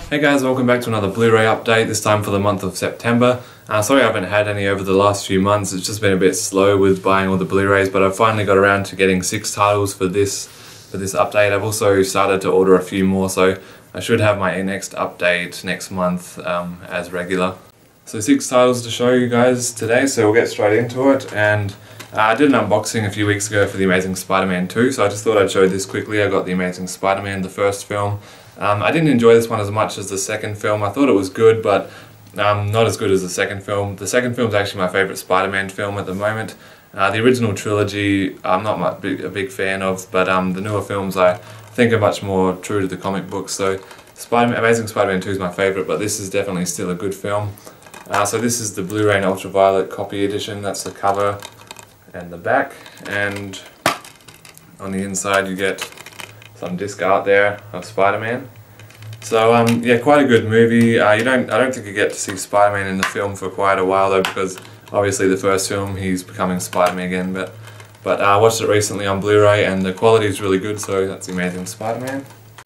Hey guys, welcome back to another Blu-ray update, this time for the month of September. Sorry I haven't had any over the last few months, it's just been a bit slow with buying all the Blu-rays, but I've finally got around to getting 6 titles for this update. I've also started to order a few more, so I should have my next update next month as regular. So 6 titles to show you guys today, so we'll get straight into it. And I did an unboxing a few weeks ago for The Amazing Spider-Man 2, so I just thought I'd show this quickly. I got The Amazing Spider-Man, the first film. I didn't enjoy this one as much as the second film. I thought it was good, but not as good as the second film. The second film is actually my favourite Spider-Man film at the moment. The original trilogy I'm not a big fan of, but the newer films I think are much more true to the comic books. So Amazing Spider-Man 2 is my favourite, but this is definitely still a good film. So this is the Blu-ray and Ultraviolet copy edition. That's the cover and the back, and on the inside you get some disc art there of Spider-Man. So yeah, quite a good movie. I don't think you get to see Spider-Man in the film for quite a while though, because obviously the first film he's becoming Spider-Man again. But I watched it recently on Blu-ray and the quality is really good. So that's The Amazing Spider-Man.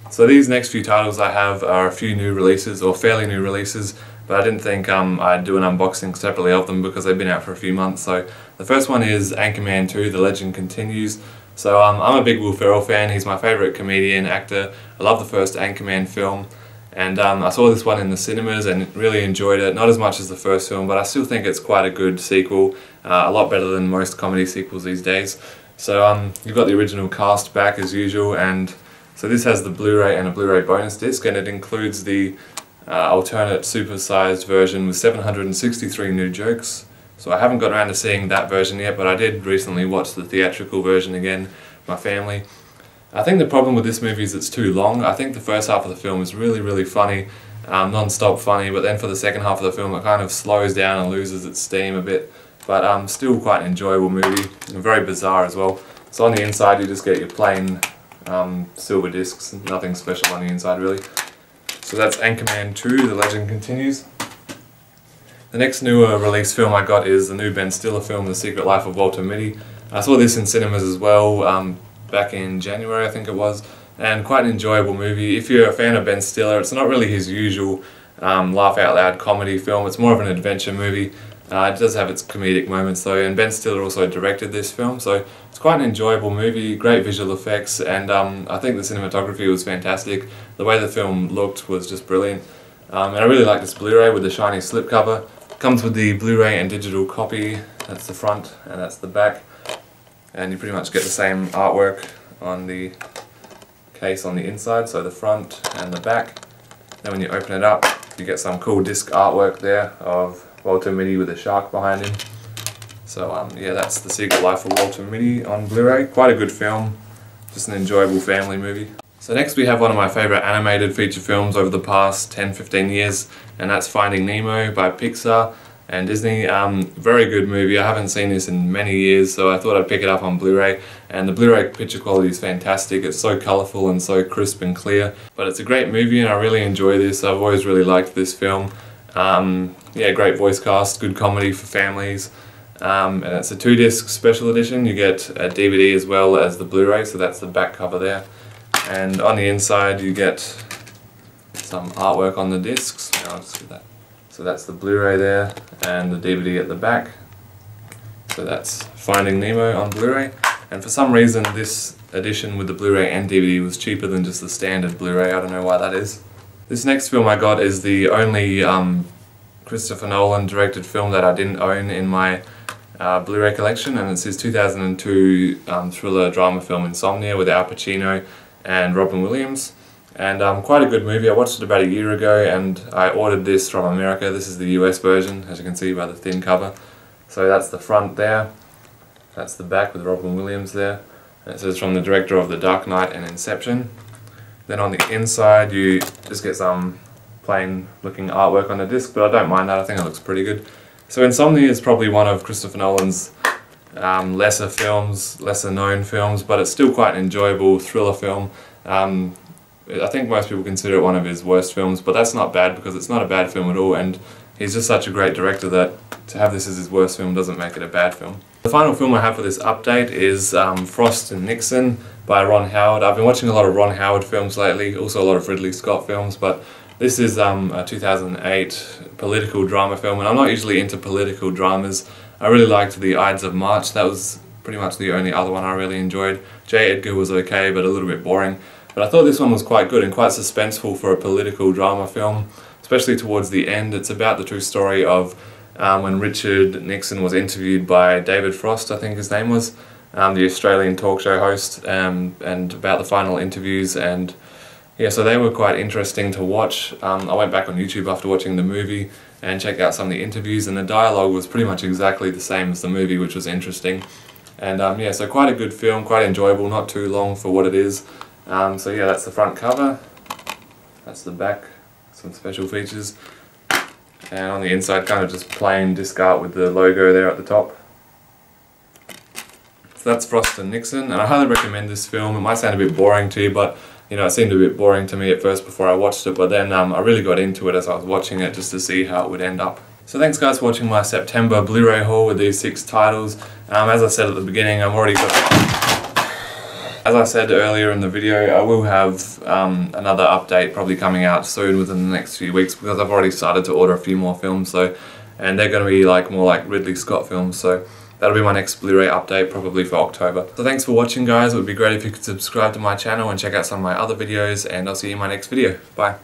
So these next few titles I have are a few new releases, or fairly new releases. But I didn't think I'd do an unboxing separately of them because they've been out for a few months. So the first one is Anchorman 2, The Legend Continues. So I'm a big Will Ferrell fan. He's my favourite comedian, actor. I love the first Anchorman film, and I saw this one in the cinemas and really enjoyed it. Not as much as the first film, but I still think it's quite a good sequel. A lot better than most comedy sequels these days. So you've got the original cast back as usual, and so this has the Blu-ray and a Blu-ray bonus disc, and it includes the alternate supersized version with 763 new jokes. So I haven't got around to seeing that version yet, but I did recently watch the theatrical version again with my family. I think the problem with this movie is it's too long. I think the first half of the film is really funny, non-stop funny, but then for the second half of the film it kind of slows down and loses its steam a bit. But still quite an enjoyable movie, and very bizarre as well. So on the inside you just get your plain silver discs, nothing special on the inside really. So that's Anchorman 2, The Legend Continues. The next newer release film I got is the new Ben Stiller film, The Secret Life of Walter Mitty. I saw this in cinemas as well back in January I think it was, and quite an enjoyable movie. If you're a fan of Ben Stiller, it's not really his usual laugh out loud comedy film, it's more of an adventure movie. It does have its comedic moments though, and Ben Stiller also directed this film, so it's quite an enjoyable movie, great visual effects, and I think the cinematography was fantastic. The way the film looked was just brilliant, and I really like this Blu-ray with the shiny slipcover. Comes with the Blu-ray and digital copy. That's the front and that's the back, and you pretty much get the same artwork on the case on the inside, so the front and the back. Then when you open it up you get some cool disc artwork there of Walter Mitty with a shark behind him. So yeah, that's The Secret Life of Walter Mitty on Blu-ray. Quite a good film, just an enjoyable family movie. So next we have one of my favourite animated feature films over the past 10-15 years, and that's Finding Nemo by Pixar and Disney. Very good movie. I haven't seen this in many years, so I thought I'd pick it up on Blu-ray, and the Blu-ray picture quality is fantastic. It's so colourful and so crisp and clear, but it's a great movie and I really enjoy this. I've always really liked this film. Yeah, great voice cast, good comedy for families, and it's a 2-disc special edition. You get a DVD as well as the Blu-ray, so that's the back cover there. And on the inside you get some artwork on the discs. I'll just do that. So that's the Blu-ray there and the DVD at the back. So that's Finding Nemo on Blu-ray. And for some reason this edition with the Blu-ray and DVD was cheaper than just the standard Blu-ray. I don't know why that is. This next film I got is the only Christopher Nolan directed film that I didn't own in my Blu-ray collection, and it's his 2002 thriller drama film Insomnia with Al Pacino and Robin Williams, and quite a good movie. I watched it about a year ago and I ordered this from America. This is the US version, as you can see by the thin cover. So that's the front there, that's the back with Robin Williams there, and it says from the director of The Dark Knight and Inception. Then on the inside you just get some plain looking artwork on the disc, but I don't mind that, I think it looks pretty good. So Insomnia is probably one of Christopher Nolan's lesser films, lesser known films, but it's still quite an enjoyable thriller film. I think most people consider it one of his worst films, but that's not bad because it's not a bad film at all, and he's just such a great director that to have this as his worst film doesn't make it a bad film. The final film I have for this update is Frost and Nixon by Ron Howard. I've been watching a lot of Ron Howard films lately, also a lot of Ridley Scott films, but This is a 2008 political drama film, and I'm not usually into political dramas. I really liked The Ides of March. That was pretty much the only other one I really enjoyed. J. Edgar was okay, but a little bit boring. But I thought this one was quite good and quite suspenseful for a political drama film, especially towards the end. It's about the true story of when Richard Nixon was interviewed by David Frost, I think his name was, the Australian talk show host, and about the final interviews. And yeah, so they were quite interesting to watch. I went back on YouTube after watching the movie and checked out some of the interviews, and the dialogue was pretty much exactly the same as the movie, which was interesting. And yeah, so quite a good film, quite enjoyable, not too long for what it is. So yeah, that's the front cover, that's the back, some special features, and on the inside kind of just plain disc art with the logo there at the top. So that's Frost and Nixon, and I highly recommend this film. It might sound a bit boring to you, but you know, it seemed a bit boring to me at first before I watched it, but then I really got into it as I was watching it just to see how it would end up. So thanks guys for watching my September Blu-ray haul with these 6 titles. As I said at the beginning, as I said earlier in the video, I will have another update probably coming out soon within the next few weeks, because I've already started to order a few more films, and they're going to be more like Ridley Scott films, so that'll be my next Blu-ray update, probably for October. So thanks for watching guys. It would be great if you could subscribe to my channel and check out some of my other videos, and I'll see you in my next video. Bye.